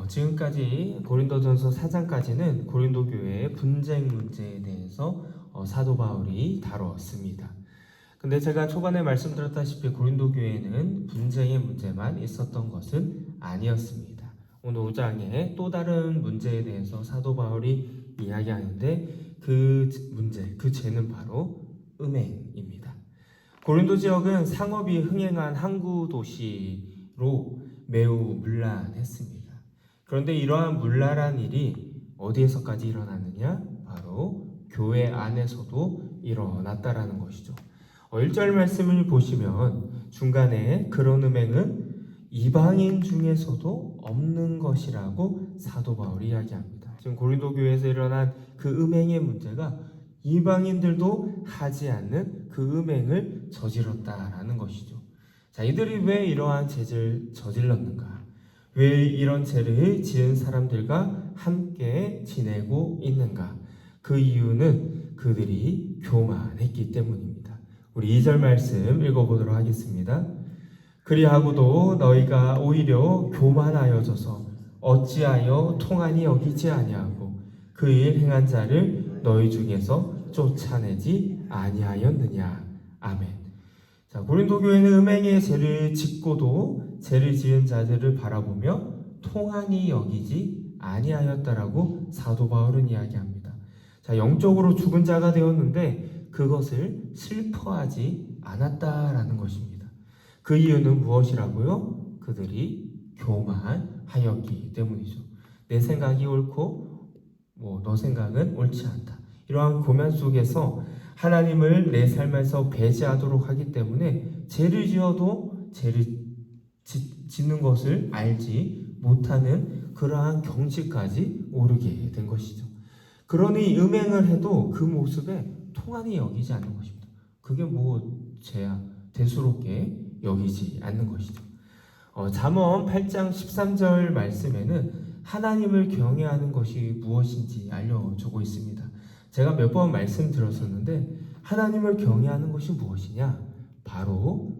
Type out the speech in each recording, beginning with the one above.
지금까지 고린도전서 4장까지는 고린도 교회의 분쟁 문제에 대해서 사도 바울이 다루었습니다. 근데 제가 초반에 말씀드렸다시피 고린도 교회에는 분쟁의 문제만 있었던 것은 아니었습니다. 오늘 5장에 또 다른 문제에 대해서 사도 바울이 이야기하는데 그 문제, 그 죄는 바로 음행입니다. 고린도 지역은 상업이 흥행한 항구 도시로 매우 문란했습니다. 그런데 이러한 문란한 일이 어디에서까지 일어나느냐? 바로 교회 안에서도 일어났다라는 것이죠. 1절 말씀을 보시면 중간에 그런 음행은 이방인 중에서도 없는 것이라고 사도 바울이 이야기합니다. 지금 고린도 교회에서 일어난 그 음행의 문제가 이방인들도 하지 않는 그 음행을 저질렀다라는 것이죠. 자, 이들이 왜 이러한 죄를 저질렀는가? 왜 이런 죄를 지은 사람들과 함께 지내고 있는가? 그 이유는 그들이 교만했기 때문입니다. 우리 2절 말씀 읽어보도록 하겠습니다. 그리하고도 너희가 오히려 교만하여져서 어찌하여 통한이 여기지 아니하고 그 일 행한 자를 너희 중에서 쫓아내지 아니하였느냐. 아멘. 자, 고린도 교회는 음행의 죄를 짓고도 죄를 지은 자들을 바라보며 통한이 여기지 아니하였다라고 사도 바울은 이야기합니다. 자, 영적으로 죽은 자가 되었는데 그것을 슬퍼하지 않았다라는 것입니다. 그 이유는 무엇이라고요? 그들이 교만하였기 때문이죠. 내 생각이 옳고 너 생각은 옳지 않다. 이러한 교만 속에서 하나님을 내 삶에서 배제하도록 하기 때문에 죄를 지어도 죄를 짓는 것을 알지 못하는 그러한 경지까지 오르게 된 것이죠. 그러니 음행을 해도 그 모습에 통한이 여기지 않는 것입니다. 그게 죄야? 대수롭게 여기지 않는 것이죠. 잠언 8장 13절 말씀에는 하나님을 경외하는 것이 무엇인지 알려주고 있습니다. 제가 몇 번 말씀드렸었는데 하나님을 경외하는 것이 무엇이냐? 바로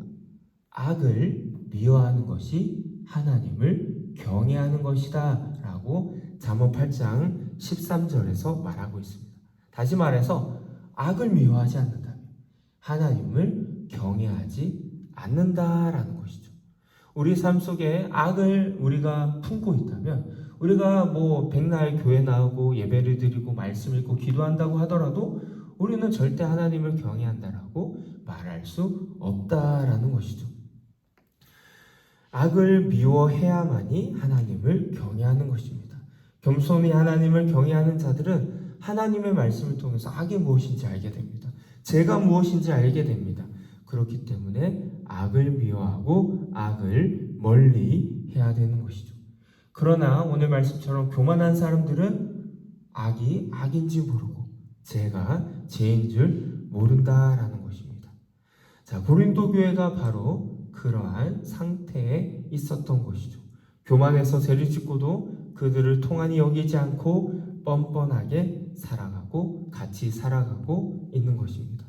악을 미워하는 것이 하나님을 경외하는 것이다 라고 잠언 8장 13절에서 말하고 있습니다. 다시 말해서 악을 미워하지 않는다면 하나님을 경외하지 않는다라는 것이죠. 우리 삶 속에 악을 우리가 품고 있다면 우리가 백날 교회 나오고 예배를 드리고 말씀 읽고 기도한다고 하더라도 우리는 절대 하나님을 경외한다라고 말할 수 없다라는 것이죠. 악을 미워해야만이 하나님을 경외하는 것입니다. 겸손히 하나님을 경외하는 자들은 하나님의 말씀을 통해서 악이 무엇인지 알게 됩니다. 죄가 무엇인지 알게 됩니다. 그렇기 때문에 악을 미워하고 악을 멀리 해야 되는 것이죠. 그러나 오늘 말씀처럼 교만한 사람들은 악이 악인지 모르고 죄가 죄인 줄 모른다라는 것입니다. 자, 고린도 교회가 바로 그러한 상태에 있었던 것이죠. 교만해서 죄를 짓고도 그들을 통한이 여기지 않고 뻔뻔하게 살아가고 같이 살아가고 있는 것입니다.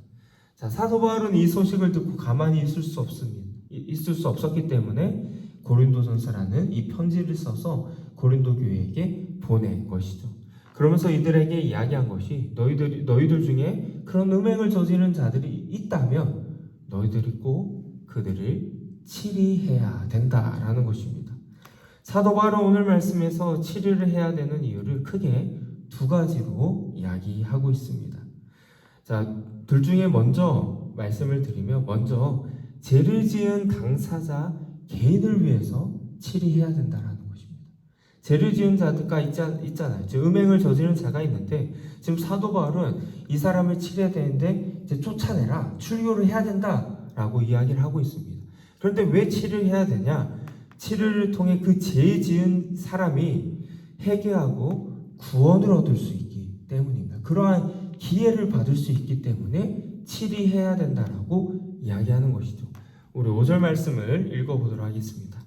자, 사도 바울은 이 소식을 듣고 가만히 있을 수 없었기 때문에 고린도전서라는 이 편지를 써서 고린도 교회에게 보낸 것이죠. 그러면서 이들에게 이야기한 것이 너희들 중에 그런 음행을 저지른 자들이 있다면 너희들이 꼭 그들을 치리해야 된다라는 것입니다. 사도 바울은 오늘 말씀에서 치리를 해야 되는 이유를 크게 두 가지로 이야기하고 있습니다. 자, 둘 중에 먼저 말씀을 드리면 먼저 죄를 지은 당사자 개인을 위해서 치리해야 된다라는 것입니다. 죄를 지은 자가 있잖아요. 음행을 저지른 자가 있는데 지금 사도 바울은 이 사람을 치려야 되는데 이제 쫓아내라, 출교를 해야 된다라고 이야기를 하고 있습니다. 그런데 왜 치료를 해야 되냐? 치료를 통해 그 죄 지은 사람이 회개하고 구원을 얻을 수 있기 때문입니다. 그러한 기회를 받을 수 있기 때문에 치리해야 된다라고 이야기하는 것이죠. 우리 5절 말씀을 읽어보도록 하겠습니다.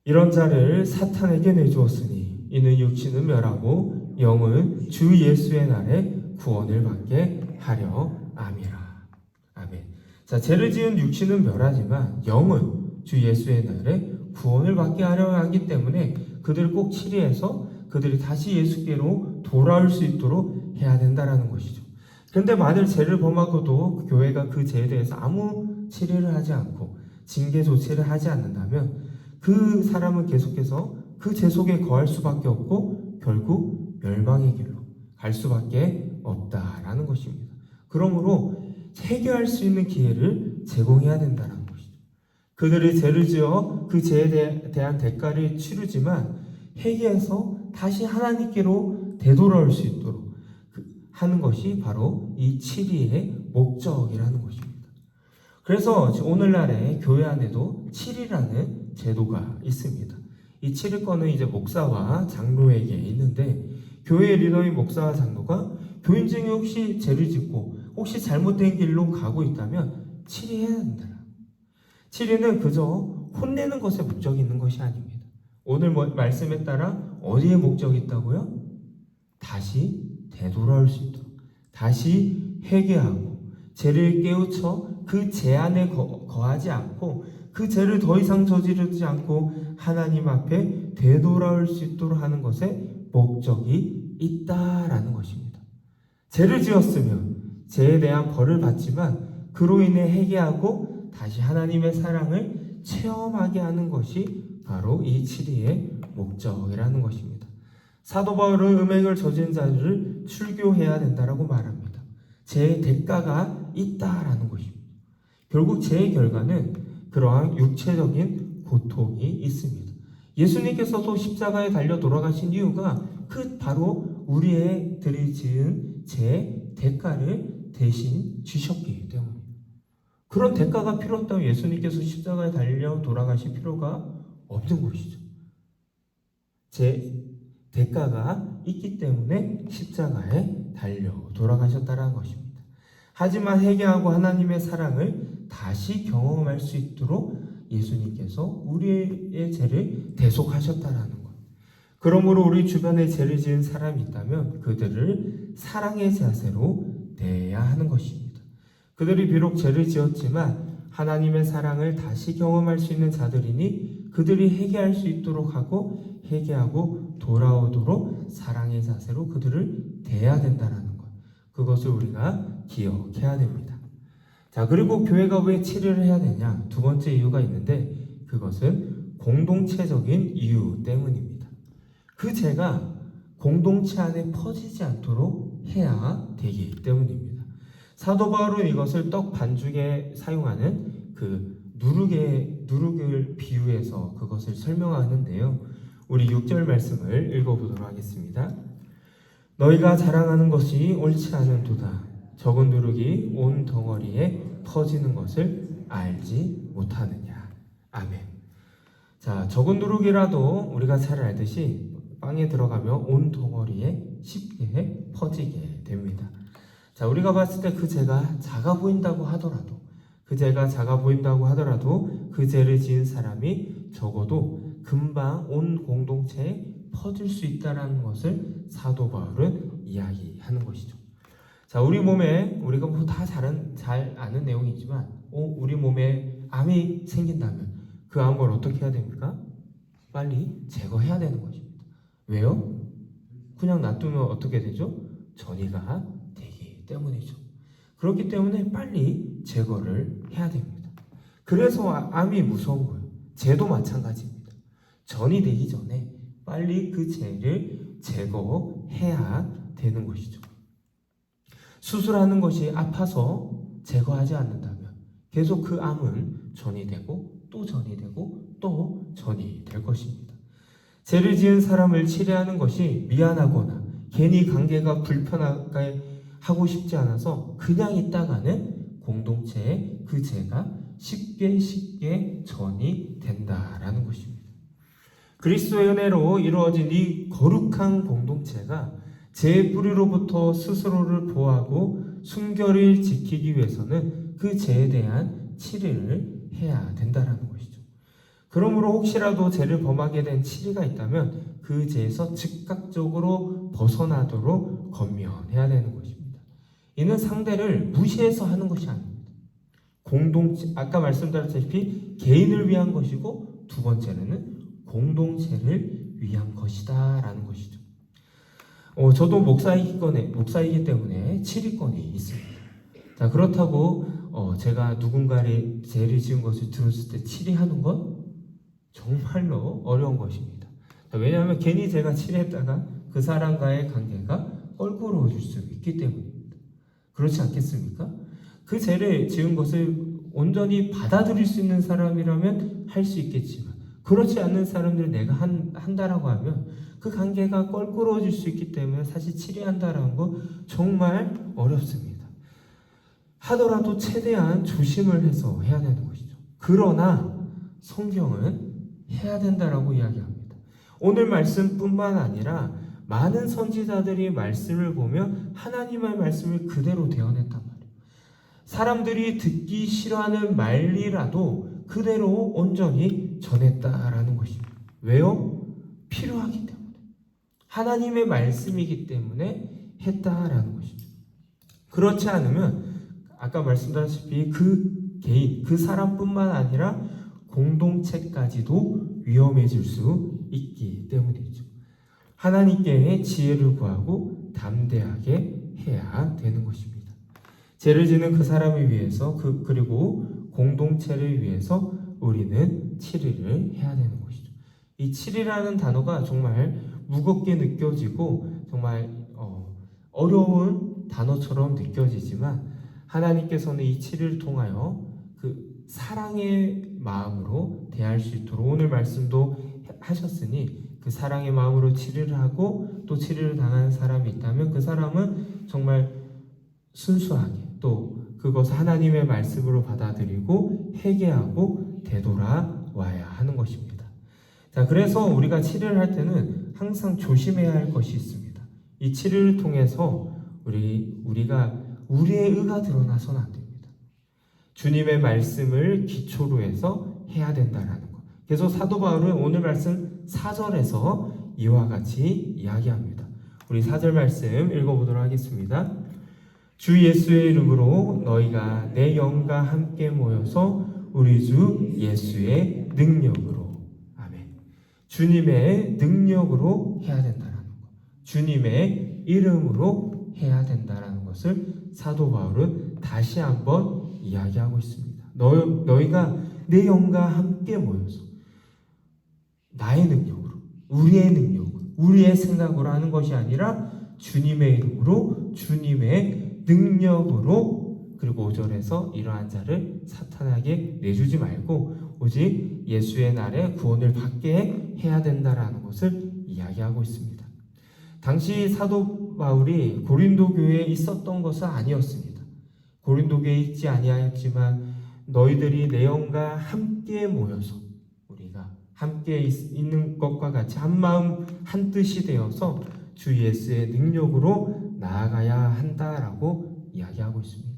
이런 자를 사탄에게 내주었으니 이는 육신은 멸하고 영은 주 예수의 날에 구원을 받게 하려 함이라. 아멘. 자, 죄를 지은 육신은 멸하지만 영은 주 예수의 날에 구원을 받게 하려 하기 때문에 그들을 꼭 치리해서 그들이 다시 예수께로 돌아올 수 있도록 해야 된다라는 것이죠. 그런데 만일 죄를 범하고도 교회가 그 죄에 대해서 아무 치료를 하지 않고 징계 조치를 하지 않는다면 그 사람은 계속해서 그 죄 속에 거할 수밖에 없고 결국 멸망의 길로 갈 수밖에 없다라는 것입니다. 그러므로 해결할 수 있는 기회를 제공해야 된다는 것이죠. 그들이 죄를 지어 그 죄에 대한 대가를 치르지만 회개해서 다시 하나님께로 되돌아올 수 있도록 하는 것이 바로 이 치리의 목적이라는 것입니다. 그래서 오늘날에 교회 안에도 치리라는 제도가 있습니다. 이 치리권은 이제 목사와 장로에게 있는데 교회 리더인 목사와 장로가 교인 중에 혹시 죄를 짓고 혹시 잘못된 길로 가고 있다면 치리해야 된다. 치리는 그저 혼내는 것에 목적이 있는 것이 아닙니다. 오늘 말씀에 따라 어디에 목적이 있다고요? 다시 되돌아올 수 있도록 다시 회개하고 죄를 깨우쳐 그 죄 안에 거하지 않고 그 죄를 더 이상 저지르지 않고 하나님 앞에 되돌아올 수 있도록 하는 것에 목적이 있다라는 것입니다. 죄를 지었으면 죄에 대한 벌을 받지만 그로 인해 회개하고 다시 하나님의 사랑을 체험하게 하는 것이 바로 이 치리의 목적이라는 것입니다. 사도 바울은 음행을 저지른 자를 출교해야 된다라고 말합니다. 죄의 대가가 있다라는 것입니다. 결국 죄의 결과는 그러한 육체적인 고통이 있습니다. 예수님께서도 십자가에 달려 돌아가신 이유가 그 바로 우리들이 지은 죄의 대가를 대신 지셨기 때문입니다. 그런 대가가 필요 없다면 예수님께서 십자가에 달려 돌아가실 필요가 없는 것이죠. 제 대가가 있기 때문에 십자가에 달려 돌아가셨다는 것입니다. 하지만 회개하고 하나님의 사랑을 다시 경험할 수 있도록 예수님께서 우리의 죄를 대속하셨다는 것. 그러므로 우리 주변에 죄를 지은 사람이 있다면 그들을 사랑의 자세로 대해야 하는 것입니다. 그들이 비록 죄를 지었지만 하나님의 사랑을 다시 경험할 수 있는 자들이니 그들이 회개할 수 있도록 하고 회개하고 돌아오도록 사랑의 자세로 그들을 대해야 된다는 것. 그것을 우리가 기억해야 됩니다. 자, 그리고 교회가 왜 치료를 해야 되냐? 두 번째 이유가 있는데 그것은 공동체적인 이유 때문입니다. 그 죄가 공동체 안에 퍼지지 않도록 해야 되기 때문입니다. 사도 바울은 이것을 떡 반죽에 사용하는 그 누룩을 비유해서 그것을 설명하는데요. 우리 6절 말씀을 읽어보도록 하겠습니다. 너희가 자랑하는 것이 옳지 않은도다. 적은 누룩이 온 덩어리에 퍼지는 것을 알지 못하느냐. 아멘. 자, 적은 누룩이라도 우리가 잘 알듯이 빵에 들어가면 온 덩어리에 쉽게 퍼지게 됩니다. 자, 우리가 봤을 때 그 죄가 작아 보인다고 하더라도 그 죄를 지은 사람이 적어도 금방 온 공동체에 퍼질 수 있다는 것을 사도 바울은 이야기하는 것이죠. 자, 우리 몸에 우리가 뭐 다 잘 아는 내용이지만 우리 몸에 암이 생긴다면 그 암을 어떻게 해야 됩니까? 빨리 제거해야 되는 것입니다. 왜요? 그냥 놔두면 어떻게 되죠? 전이가 되기 때문이죠. 그렇기 때문에 빨리 제거를 해야 됩니다. 그래서 암이 무서운 거예요. 죄도 마찬가지입니다. 전이 되기 전에 빨리 그 죄를 제거해야 되는 것이죠. 수술하는 것이 아파서 제거하지 않는다면 계속 그 암은 전이 되고 또 전이 되고 또 전이 될 것입니다. 죄를 지은 사람을 치료하는 것이 미안하거나 괜히 관계가 불편하게 하고 싶지 않아서 그냥 있다가는 공동체에 그 죄가 쉽게 전이 된다라는 것입니다. 그리스도의 은혜로 이루어진 이 거룩한 공동체가 죄의 뿌리로부터 스스로를 보호하고 순결을 지키기 위해서는 그 죄에 대한 치료를 해야 된다는 것이죠. 그러므로 혹시라도 죄를 범하게 된 치리가 있다면 그 죄에서 즉각적으로 벗어나도록 권면해야 되는 것입니다. 이는 상대를 무시해서 하는 것이 아닙니다. 공동체, 아까 말씀드렸다시피 개인을 위한 것이고 두 번째는 공동체를 위한 것이다라는 것이죠. 저도 목사이기 때문에 치리권이 있습니다. 자, 그렇다고 제가 누군가를 죄를 지은 것을 들었을 때 치리하는 건 정말로 어려운 것입니다. 자, 왜냐하면 괜히 제가 치리했다가 그 사람과의 관계가 껄끄러워질 수 있기 때문입니다. 그렇지 않겠습니까? 그 죄를 지은 것을 온전히 받아들일 수 있는 사람이라면 할 수 있겠지만 그렇지 않는 사람들을 내가 한다라고 하면 그 관계가 껄끄러워질 수 있기 때문에 사실 치리한다라는 건 정말 어렵습니다. 하더라도 최대한 조심을 해서 해야 되는 것이죠. 그러나 성경은 해야 된다라고 이야기합니다. 오늘 말씀뿐만 아니라 많은 선지자들이 말씀을 보면 하나님의 말씀을 그대로 대언했단 말이에요. 사람들이 듣기 싫어하는 말이라도 그대로 온전히 전했다라는 것입니다. 왜요? 필요하기 때문에. 하나님의 말씀이기 때문에 했다라는 것이죠. 그렇지 않으면 아까 말씀드렸다시피 그 개인, 그 사람뿐만 아니라 공동체까지도 위험해질 수 있기 때문이죠. 하나님께 지혜를 구하고 담대하게 해야 되는 것입니다. 죄를 지는 그 사람을 위해서 그리고 공동체를 위해서 우리는 치리를 해야 되는 것이죠. 이 치리라는 단어가 정말 무겁게 느껴지고 정말 어려운 단어처럼 느껴지지만 하나님께서는 이 치리를 통하여 그 사랑의 마음으로 대할 수 있도록 오늘 말씀도 하셨으니 그 사랑의 마음으로 치리를 하고 또 치리를 당하는 사람이 있다면 그 사람은 정말 순수하게 또 그것을 하나님의 말씀으로 받아들이고 회개하고 되돌아와야 하는 것입니다. 자, 그래서 우리가 치료를 할 때는 항상 조심해야 할 것이 있습니다. 이 치료를 통해서 우리가 우리의 의가 드러나서는 안 됩니다. 주님의 말씀을 기초로 해서 해야 된다라는 것. 그래서 사도 바울은 오늘 말씀 4절에서 이와 같이 이야기합니다. 우리 4절 말씀 읽어보도록 하겠습니다. 주 예수의 이름으로 너희가 내 영과 함께 모여서 우리 주 예수의 능력으로. 아멘. 주님의 능력으로 해야 된다는 것. 주님의 이름으로 해야 된다는 것을 사도 바울은 다시 한번 이야기하고 있습니다. 너희가 내 영과 함께 모여서 나의 능력으로, 우리의 능력으로, 우리의 생각으로 하는 것이 아니라 주님의 이름으로, 주님의 능력으로. 그리고 5절에서 이러한 자를 사탄에게 내주지 말고 오직 예수의 날에 구원을 받게 해야 된다라는 것을 이야기하고 있습니다. 당시 사도 바울이 고린도 교회에 있었던 것은 아니었습니다. 고린도 교회에 있지 아니하였지만 너희들이 내 영과 함께 모여서 우리가 함께 있는 것과 같이 한 마음 한 뜻이 되어서 주 예수의 능력으로 나아가야 한다라고 이야기하고 있습니다.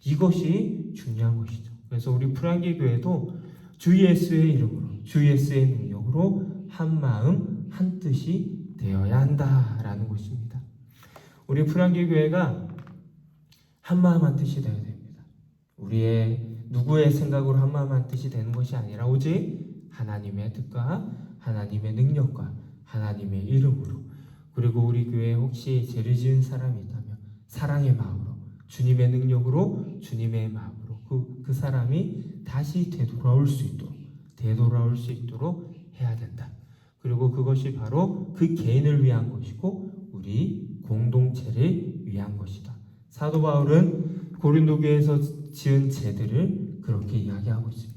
이것이 중요한 것이죠. 그래서 우리 프랑기 교회도 주 예수의 이름으로, 주 예수의 능력으로 한 마음 한 뜻이 되어야 한다라는 것입니다. 우리 프랑기 교회가 한 마음 한 뜻이 되어야 됩니다. 우리의 누구의 생각으로 한 마음 한 뜻이 되는 것이 아니라 오직 하나님의 뜻과 하나님의 능력과 하나님의 이름으로. 그리고 우리 교회에 혹시 죄를 지은 사람이 있다면 사랑의 마음으로, 주님의 능력으로, 주님의 마음으로 그 사람이 다시 되돌아올 수 있도록 해야 된다. 그리고 그것이 바로 그 개인을 위한 것이고 우리 공동체를 위한 것이다. 사도 바울은 고린도 교회에서 지은 죄들을 그렇게 이야기하고 있습니다.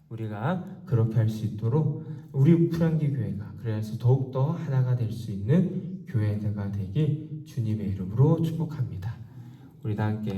우리가 그렇게 할 수 있도록 우리 프랑기 교회가 그래서 더욱더 하나가 될 수 있는 교회가 되길 주님의 이름으로 축복합니다. 우리 다 함께